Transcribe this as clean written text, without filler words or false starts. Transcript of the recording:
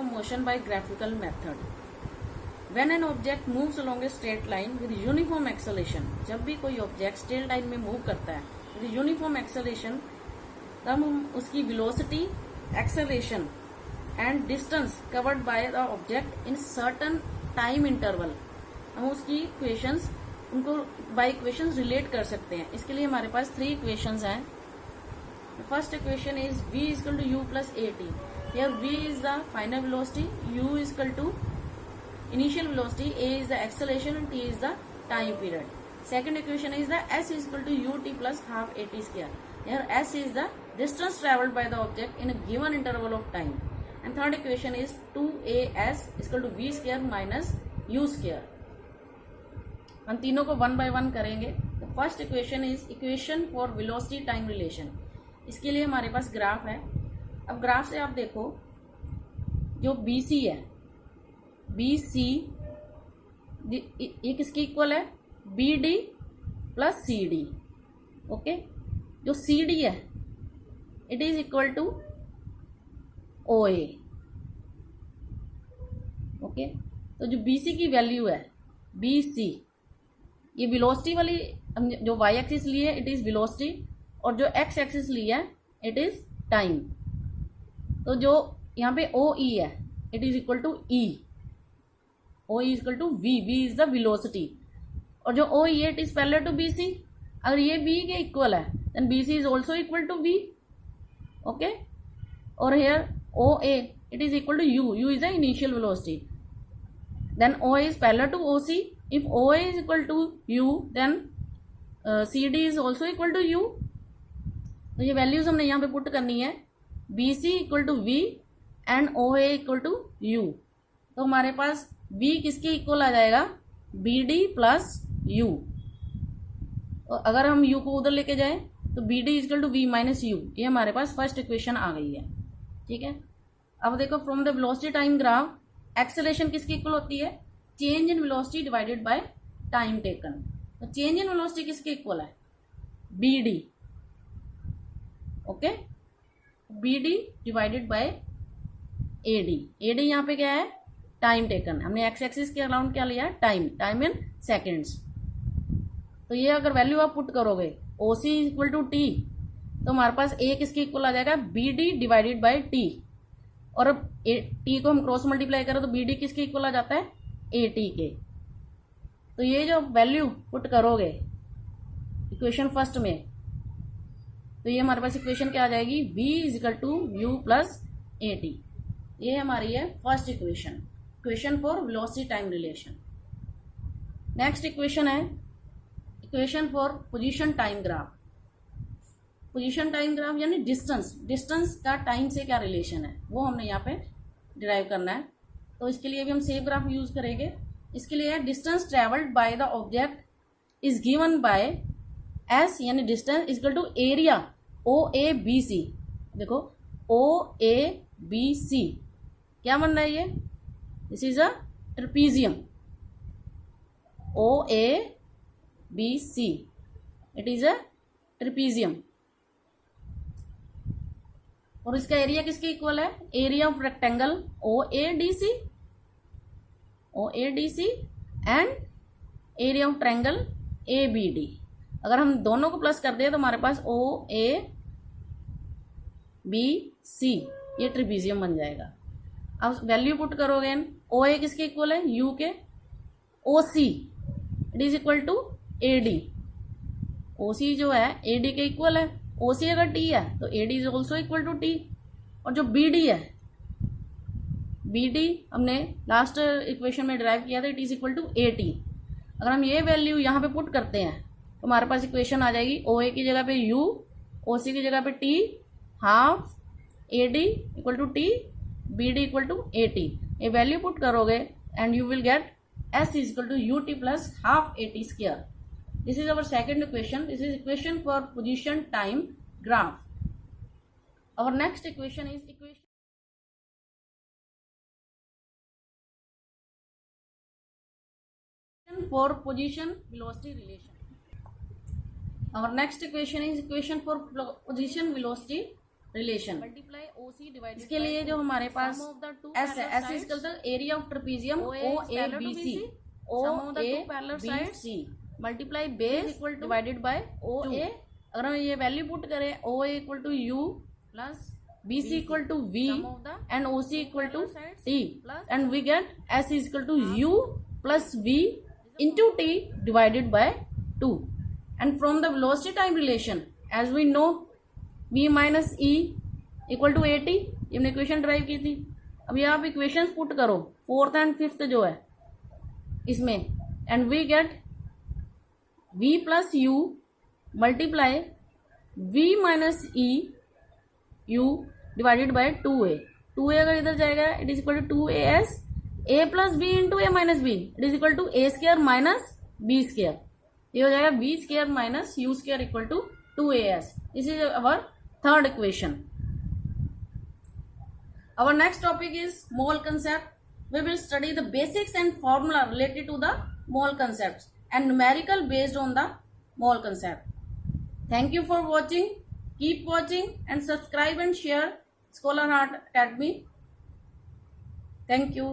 motion by graphical method. When an object moves along a straight line with uniform acceleration, जब भी कोई object straight line में move करता है with uniform acceleration, तब हम उसकी velocity, acceleration and distance covered by the object in certain time interval, हम उसकी इक्वेशंस उनको बाय इक्वेशंस रिलेट कर सकते हैं. इसके लिए हमारे पास 3 इक्वेशंस हैं. First equation is v is equal to u plus at. Here v is the final velocity, u is equal to initial velocity, a is the acceleration and t is the time period. Second equation is the s is equal to ut plus half at square. Here s is the distance traveled by the object in a given interval of time. And third equation is 2as is equal to v square minus u square. हम तीनों को one by one करेंगे. तो first equation is equation for velocity time relation. इसके लिए हमारे पास graph है. अब ग्राफ से आप देखो, जो BC है, BC ये किसकी इक्वल है? BD plus CD. ओके, जो CD है it is equal to OA. Okay, तो जो BC की वैल्यू है, BC, ये वेलोसिटी वाली जो y एक्सिस ली है इट इज वेलोसिटी, और जो x एक्सिस ली है इट इज टाइम. तो जो यहाँ पे OE है it is equal to E. OE is equal to V. V is the velocity. और जो OE है it is parallel to BC. अगर ये B के इक्वल है then BC is also equal to V. Okay, और here OA it is equal to U. U is the initial velocity. Then OA is parallel to OC. If OA is equal to U, then CD is also equal to U. तो ये values हमने यहाँ पे put करनी है. BC equal to V and OA equal to U. तो हमारे पास V किसके इक्वल आ जाएगा? BD plus U. और अगर हम U को उधर लेके जाएं तो BD equal to V minus U. ये हमारे पास फर्स्ट इक्वेशन आ गई है. ठीक है, अब देखो from the velocity time graph, acceleration किसकी इक्वल होती है? Change in velocity divided by time taken. तो चेंज इन वेलोसिटी किसके इक्वल है? BD. Okay, BD divided by AD. AD यहाँ पे क्या है? Time taken. हमने एक्स एक्सिस के अराउंड क्या लिया? टाइम. Time in seconds. तो ये अगर वैल्यू आप पुट करोगे OC इक्वल टू T, तो हमारे पास A किसके इक्वल आ जाएगा? BD divided by T. और अब T को हम क्रॉस मल्टीप्लाई करें तो BD किसके इक्वल आ जाता है? AT के. तो ये जो वैल्यू पुट करोगे इक्वेशन फर्स्ट में, तो ये हमारे पास इक्वेशन क्या आ जाएगी? V is equal to U plus AT. ये हमारी है first equation, equation for velocity time relation. Next equation है equation for position time graph. Position time graph यानी डिस्टेंस का टाइम से क्या रिलेशन है वो हमने यहाँ पे डिराइव करना है. तो इसके लिए भी हम सेम ग्राफ यूज करेंगे. इसके लिए distance travelled by the object is given by S, यानी distance is equal to area OABC. देखो OABC क्या बन रहा है? ये this is a trapezium. OABC it is a trapezium. और इसका एरिया किसके इक्वल है? Area of rectangle OADC and area of triangle ABD. अगर हम दोनों को प्लस कर दें तो हमारे पास OABC ये ट्रिपीजियम बन जाएगा. अब वैल्यू पुट करोगे, OA किसके इक्वल है? U के. OC it is equal to AD. OC जो है AD के इक्वल है. OC अगर T है तो AD is also equal to T. और जो BD है, BD हमने लास्ट इक्वेशन में डिराइव किया था, it is equal to AT. अगर हम ये वैल्यू यहाँ पे पुट करते हैं तो हमारे पास इक्वेशन आ जाएगी OA की जगह पे U, OC की जगह पे T, half AD equal to T, BD equal to AT. ये वैल्यू पुट करोगे and you will get S is equal to UT plus half AT square. This is our second equation. This is equation for position time graph. Our next equation is equation for position velocity relation. Our next equation is equation for position velocity relation. Multiply OC divided इसके लिए जो हमारे पास sum of the two S है, parallel S is sides area of trapezium OA O is A parallel B to C, BC. O Sum of the A two parallel B sides C multiply base base equal to divided by O two A. अगर हम ये value put करें, O A equal to you, plus B C equal to v sum of the and O C equal to parallel sides T, plus and we get S is equal to you plus v into t divided by two. And from the velocity time relation as we know v minus u equal to a t, ये हमने equation derive की थी। अभी आप equations put करो fourth and fifth जो है इसमें, and we get v plus u multiply v minus ई u divided by 2a। 2a अगर इधर जाएगा it is equal to 2as, a plus b into a minus b, it is equal to a square minus b square. ये हो जाएगा b square minus u square equal to 2as। This is our third equation. Our next topic is mole concept. We will study the basics and formula related to the mole concepts and numerical based on the mole concept. Thank you for watching. Keep watching and subscribe and share Scholar Art Academy. Thank you.